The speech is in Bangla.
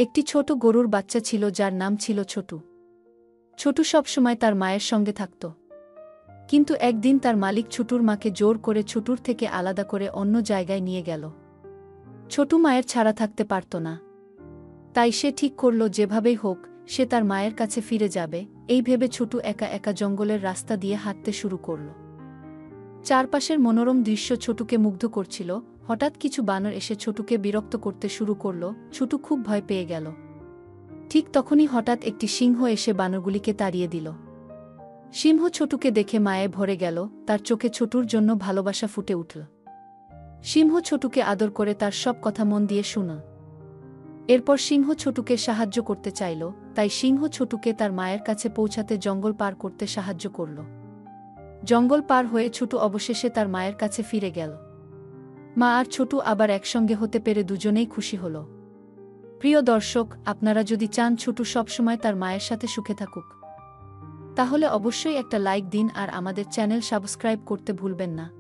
একটি ছোট গরুর বাচ্চা ছিল যার নাম ছিল ছোটু। ছোটু সবসময় তার মায়ের সঙ্গে থাকত। কিন্তু একদিন তার মালিক ছোটুর মাকে জোর করে ছোটুর থেকে আলাদা করে অন্য জায়গায় নিয়ে গেল। ছোটু মায়ের ছাড়া থাকতে পারত না। তাই সে ঠিক করল যেভাবেই হোক সে তার মায়ের কাছে ফিরে যাবে। এই ভেবে ছোটু একা একা জঙ্গলের রাস্তা দিয়ে হাঁটতে শুরু করল। চারপাশের মনোরম দৃশ্য ছোটুকে মুগ্ধ করছিল। হঠাৎ কিছু বানর এসে ছোটুকে বিরক্ত করতে শুরু করল। ছোটু খুব ভয় পেয়ে গেল। ঠিক তখনই হঠাৎ একটি সিংহ এসে বানরগুলিকে তাড়িয়ে দিল। সিংহ ছোটুকে দেখে মায়ে ভরে গেল, তার চোখে ছোটুর জন্য ভালোবাসা ফুটে উঠল। সিংহ ছোটুকে আদর করে তার সব কথা মন দিয়ে শুনল। এরপর সিংহ ছোটুকে সাহায্য করতে চাইল, তাই সিংহ ছোটুকে তার মায়ের কাছে পৌঁছাতে জঙ্গল পার করতে সাহায্য করল। জঙ্গল পার হয়ে ছোটু অবশেষে তার মায়ের কাছে ফিরে গেল। মা আর ছোটু আবার একসঙ্গে হতে পেরে দুজনেই খুশি হল। প্রিয় দর্শক, আপনারা যদি চান ছোটু সবসময় তার মায়ের সাথে সুখে থাকুক, তাহলে অবশ্যই একটা লাইক দিন আর আমাদের চ্যানেল সাবস্ক্রাইব করতে ভুলবেন না।